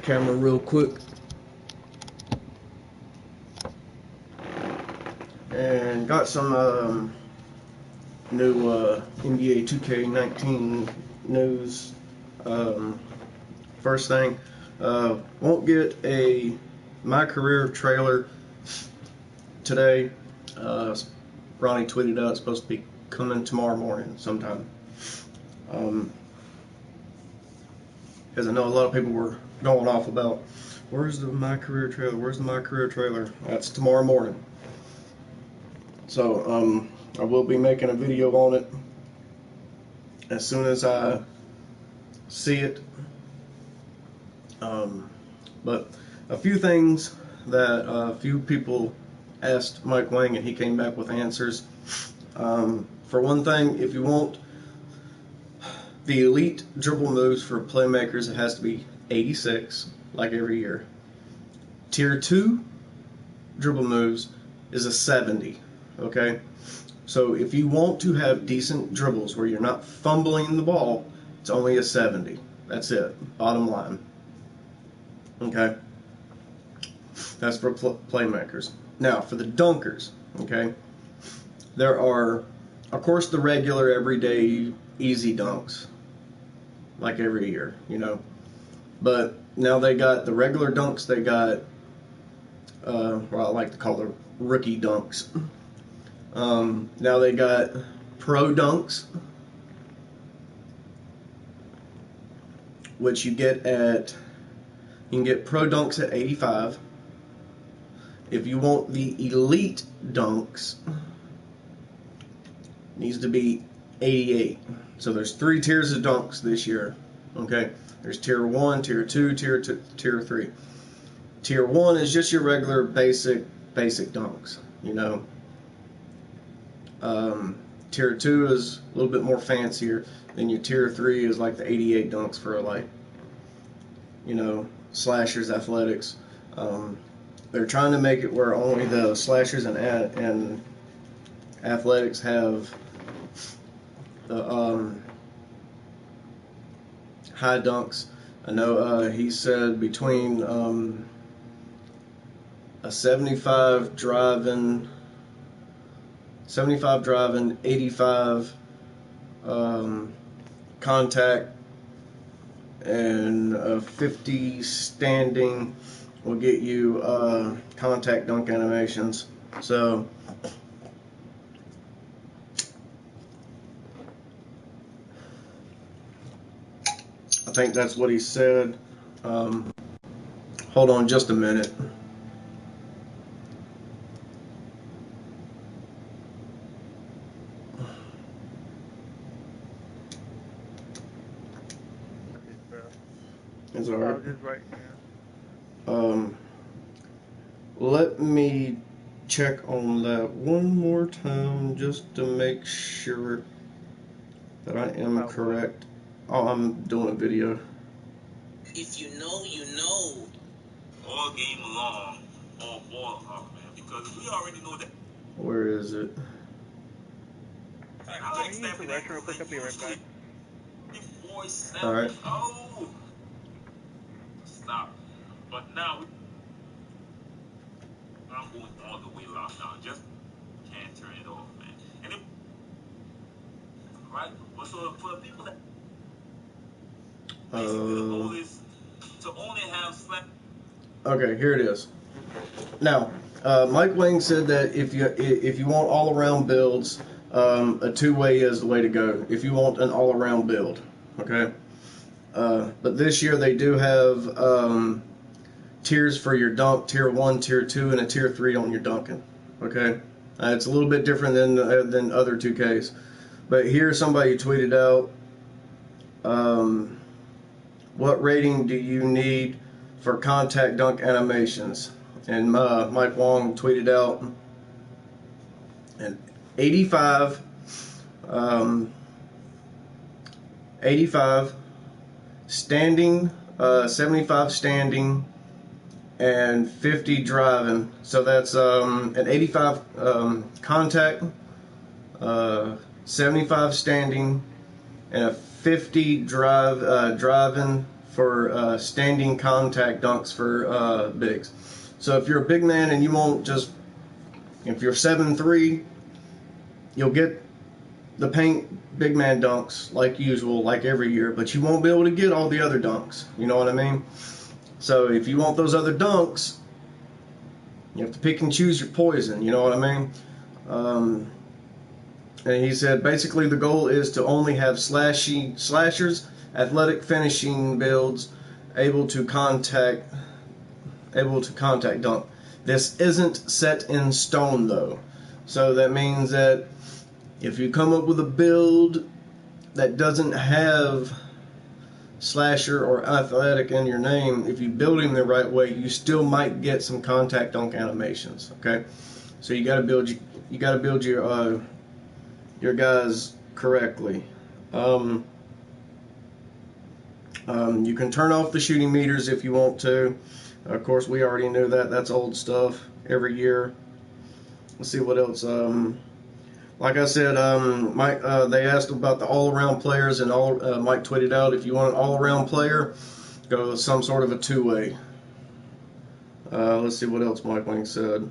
camera real quick. And got some new NBA 2k19 news. First thing, won't get a My Career trailer today. Ronnie tweeted out it's supposed to be coming tomorrow morning sometime. Because I know a lot of people were going off about, where's the My Career trailer? Where's the My Career trailer? That's tomorrow morning. So I will be making a video on it as soon as I see it. But a few things that a few people asked Mike Wang, and he came back with answers. For one thing, if you want the elite dribble moves for playmakers, it has to be 86, like every year. Tier 2 dribble moves is a 70, okay? So if you want to have decent dribbles where you're not fumbling the ball, it's only a 70. That's it, bottom line. Okay? That's for playmakers. Now, for the dunkers, okay? There are, of course, the regular, everyday, easy dunks, like every year, you know. But now they got the regular dunks, they got, what I like to call the rookie dunks. Now they got pro dunks, which you can get pro dunks at 85. If you want the elite dunks, it needs to be 88. So there's 3 tiers of dunks this year. Okay, there's tier 1, tier 2, tier 3. Tier 1 is just your regular basic dunks, you know. Tier 2 is a little bit more fancier. Then your tier 3 is like the 88 dunks for like, you know, slashers, athletics. They're trying to make it where only the slashers and athletics have the high dunks. I know he said between a 75 driving, 85 contact, and a 50 standing will get you contact dunk animations. So I think that's what he said. Hold on just a minute. It's all right. Let me check on that one more time just to make sure that I am correct. Oh, I'm doing a video. If you know, you know. All game long, all ball hawk, man, because we already know that. Where is it? I like snapping that real quick. I'll be right back. All right. Oh, stop. But now I'm going all the way locked down. Just can't turn it off, man. And it, right? But so for the people that basically the goal is to only have slap. Okay, here it is. Now, Mike Wang said that if you want all around builds, a two-way is the way to go. If you want an all around build, okay. But this year they do have tiers for your dunk, tier 1, tier 2, and a tier 3 on your dunking. Okay, it's a little bit different than other 2Ks. But here somebody tweeted out, what rating do you need for contact dunk animations? And Mike Wong tweeted out an 85, 85 standing, 75 standing, and 50 driving. So that's an 85 contact, 75 standing, and a 50 driving, for standing contact dunks for bigs. So if you're a big man and you won't just, if you're 7'3", you'll get the paint big man dunks like usual, like every year, but you won't be able to get all the other dunks. You know what I mean? So if you want those other dunks, you have to pick and choose your poison. You know what I mean? And he said basically the goal is to only have slashers, athletic finishing builds, able to contact dunk. This isn't set in stone though, so that means that if you come up with a build that doesn't have slasher or athletic in your name, if you build him the right way, you still might get some contact dunk animations. Okay, so you got to build your guys correctly. You can turn off the shooting meters if you want to. Of course, we already knew that. That's old stuff every year. Let's see what else. Like I said, Mike, they asked about the all-around players, and Mike tweeted out, if you want an all-around player, go with some sort of a two-way. Let's see what else Mike Wang said.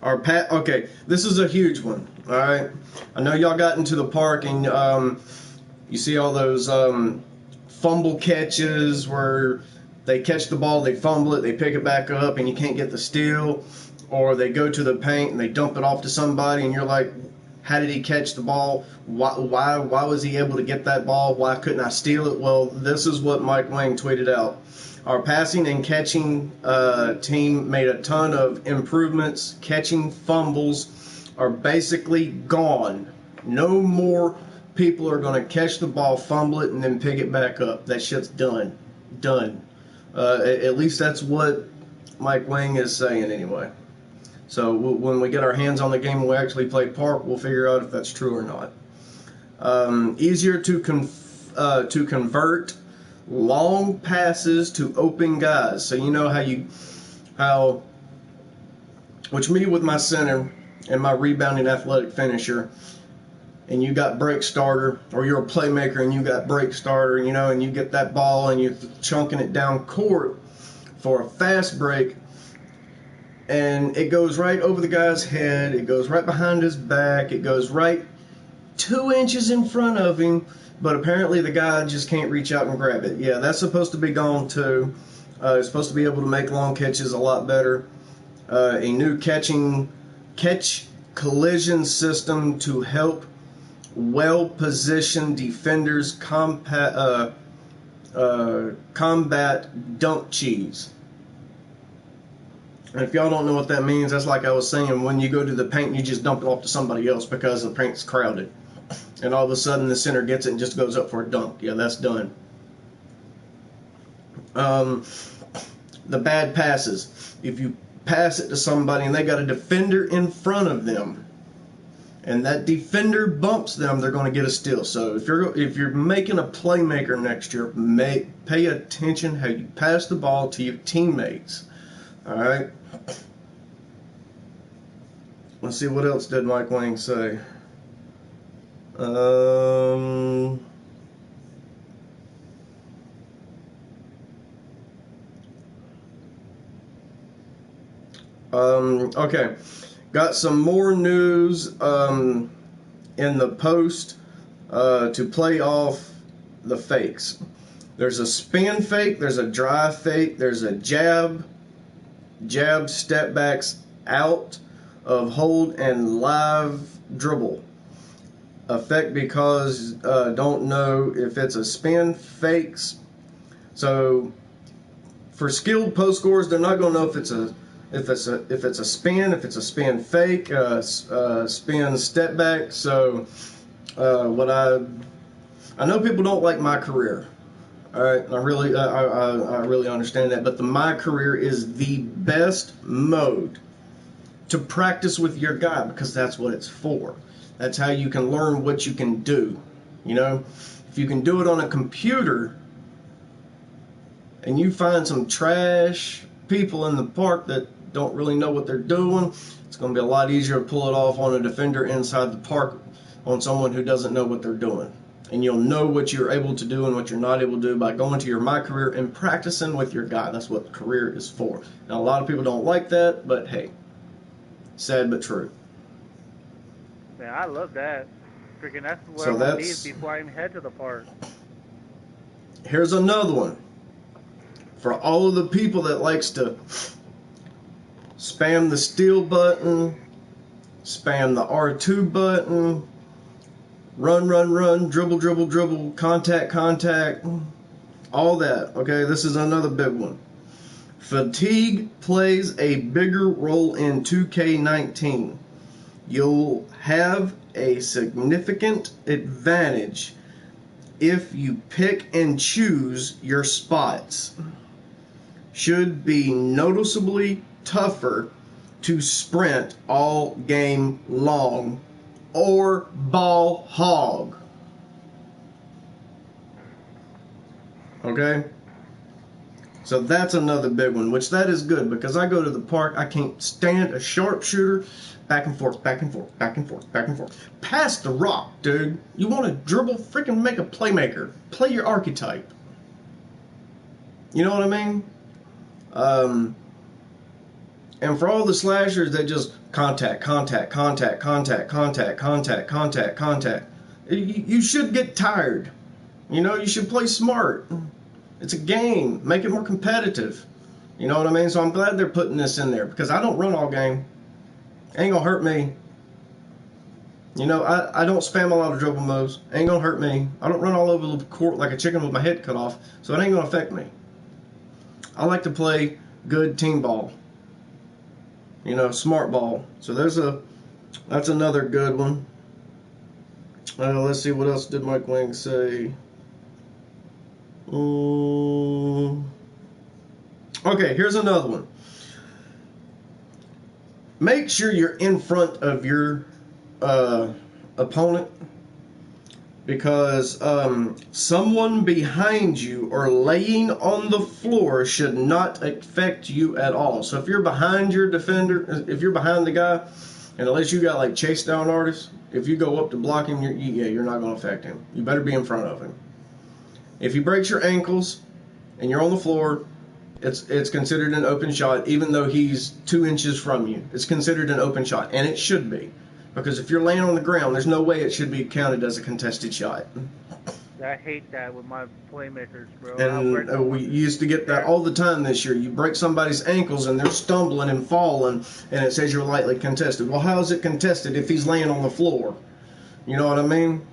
Okay, this is a huge one. All right, I know y'all got into the park and you see all those fumble catches where they catch the ball, they fumble it, they pick it back up, and you can't get the steal, or they go to the paint and they dump it off to somebody, and you're like, how did he catch the ball? Why was he able to get that ball? Why couldn't I steal it? Well, this is what Mike Wang tweeted out. Our passing and catching team made a ton of improvements. Catching fumbles are basically gone. No more people are going to catch the ball, fumble it, and then pick it back up. That shit's done. Done. At least that's what Mike Wang is saying anyway. So when we get our hands on the game and we actually play park, we'll figure out if that's true or not. Easier to convert long passes to open guys. So you know which me with my center and my rebounding athletic finisher, and you got break starter, or you're a playmaker and you got break starter, you know, and you get that ball and you're chunking it down court for a fast break, and it goes right over the guy's head, it goes right behind his back, it goes right 2 inches in front of him, but apparently the guy just can't reach out and grab it. Yeah, that's supposed to be gone too. It's supposed to be able to make long catches a lot better. A new catch collision system to help well-positioned defenders combat dunk cheese. And if y'all don't know what that means, that's like I was saying, when you go to the paint, you just dump it off to somebody else because the paint's crowded. And all of a sudden the center gets it and just goes up for a dunk. Yeah, that's done. The bad passes. If you pass it to somebody and they got a defender in front of them, and that defender bumps them, they're going to get a steal. So if you're making a playmaker next year, pay attention how you pass the ball to your teammates. All right. Let's see, what else did Mike Wang say? Okay. Got some more news in the post to play off the fakes. There's a spin fake, there's a drive fake, there's a jab, step backs out of hold, and live dribble. Effect because don't know if it's a spin fakes. So for skilled post scorers, they're not going to know if it's a spin, if it's a spin fake, spin step back. So I know people don't like my career. All right, I really understand that, but my career is the best mode to practice with your guy, because that's what it's for. That's how you can learn what you can do. You know, if you can do it on a computer and you find some trash people in the park that don't really know what they're doing, it's going to be a lot easier to pull it off on a defender inside the park on someone who doesn't know what they're doing. And you'll know what you're able to do and what you're not able to do by going to your My Career and practicing with your guy. That's what career is for. Now, a lot of people don't like that, but hey, sad but true. Man, I love that. Freaking, that's what So I'm gonna need that's, before I even head to the park. here's another one. For all of the people that likes to spam the steal button, spam the R2 button, run, dribble, contact, all that. Okay, this is another big one. Fatigue plays a bigger role in 2K19. You'll have a significant advantage if you pick and choose your spots. Should be noticeably tougher to sprint all game long or ball hog. Okay? So that's another big one, which that is good because I go to the park, I can't stand a sharpshooter. Back and forth. Pass the rock, dude. You want to dribble, freaking make a playmaker. Play your archetype. You know what I mean? And for all the slashers that just contact. You should get tired. You know, you should play smart. It's a game. Make it more competitive. You know what I mean? So I'm glad they're putting this in there because I don't run all game. Ain't gonna hurt me. You know, I don't spam a lot of dribble moves. Ain't gonna hurt me. I don't run all over the court like a chicken with my head cut off, so it ain't gonna affect me. I like to play good team ball. You know, smart ball. So that's another good one. Let's see, what else did Mike Lang say? Okay, here's another one. Make sure you're in front of your opponent because someone behind you or laying on the floor should not affect you at all. So if you're behind your defender, if you're behind the guy, and unless you got like chase down artists, if you go up to block him, you're not going to affect him. You better be in front of him. If he breaks your ankles and you're on the floor, it's considered an open shot, even though he's 2 inches from you. It's considered an open shot, and it should be. Because if you're laying on the ground, there's no way it should be counted as a contested shot. I hate that with my playmakers, bro. And we used to get that all the time this year. You break somebody's ankles and they're stumbling and falling, and it says you're lightly contested. Well, how is it contested if he's laying on the floor? You know what I mean?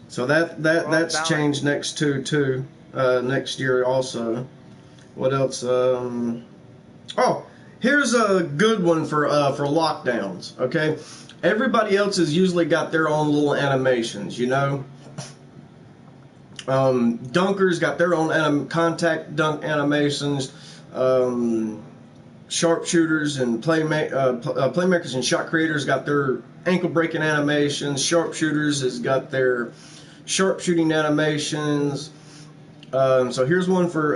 So that's changed next year also. What else? Here's a good one for lockdowns. Okay, everybody else has usually got their own little animations. You know, dunkers got their own contact dunk animations. Sharpshooters and playmakers and shot creators got their ankle breaking animations. Sharpshooters has got their sharpshooting animations. So here's one for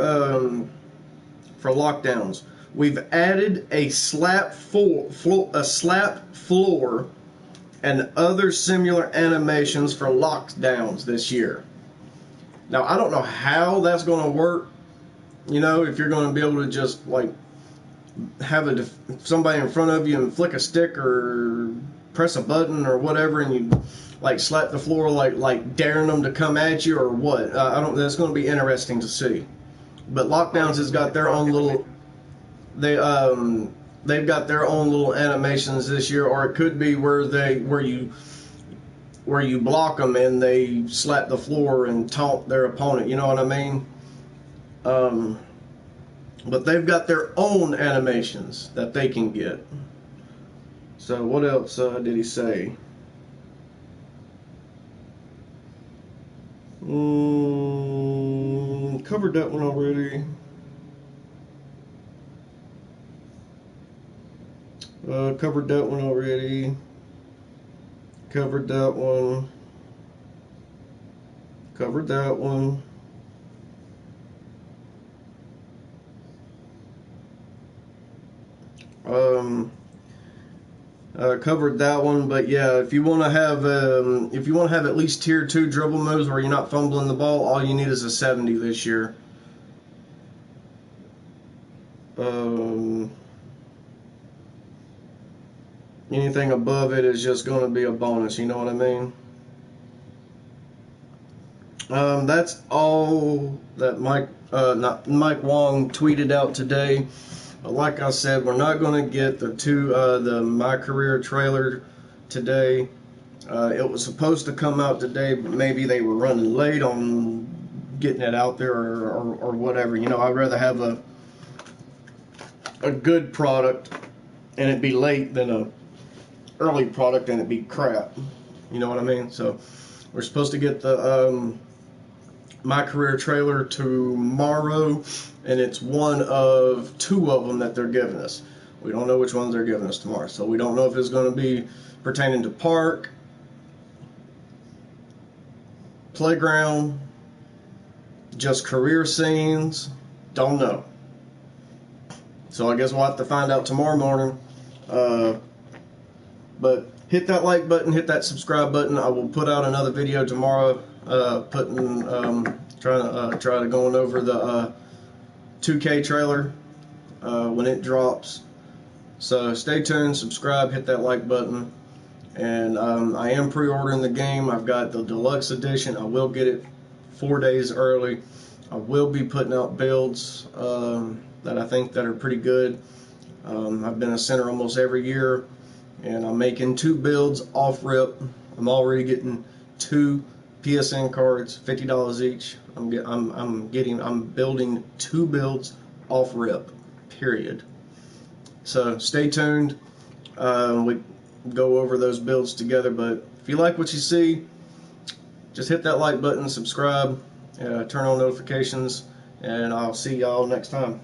lockdowns. We've added a slap floor and other similar animations for lockdowns this year. Now I don't know how that's going to work. You know, if you're going to be able to just like have somebody in front of you and flick a stick or press a button or whatever, and you like slap the floor like daring them to come at you or what? I don't. That's going to be interesting to see. But lockdowns has got their own little. They've got their own little animations this year, or it could be where you block them and they slap the floor and taunt their opponent. You know what I mean? But they've got their own animations that they can get. So what else did he say? Covered that one already. Covered that one already. Covered that one. Covered that one. covered that one. But yeah, if you want to have at least tier 2 dribble moves where you're not fumbling the ball, all you need is a 70 this year. Anything above it is just going to be a bonus. You know what I mean? That's all that Mike Wong tweeted out today. But like I said, we're not going to get the My Career trailer today. It was supposed to come out today, but maybe they were running late on getting it out there or whatever. You know, I'd rather have a good product and it be late than a early product and it be crap. You know what I mean? So we're supposed to get the My Career trailer tomorrow, and it's one of 2 of them that they're giving us. We don't know which ones they're giving us tomorrow, so we don't know if it's going to be pertaining to park, playground, just career scenes. Don't know. So I guess we'll have to find out tomorrow morning. But hit that like button, hit that subscribe button. I will put out another video tomorrow, trying to going over the 2K trailer when it drops. So stay tuned, subscribe, hit that like button. And I am pre-ordering the game. I've got the deluxe edition. I will get it 4 days early. I will be putting out builds that I think that are pretty good. I've been a center almost every year, and I'm making 2 builds off rip. I'm already getting 2 PSN cards, $50 each. I'm building 2 builds off rip, period. So stay tuned. We go over those builds together. But if you like what you see, just hit that like button, subscribe, turn on notifications, and I'll see y'all next time.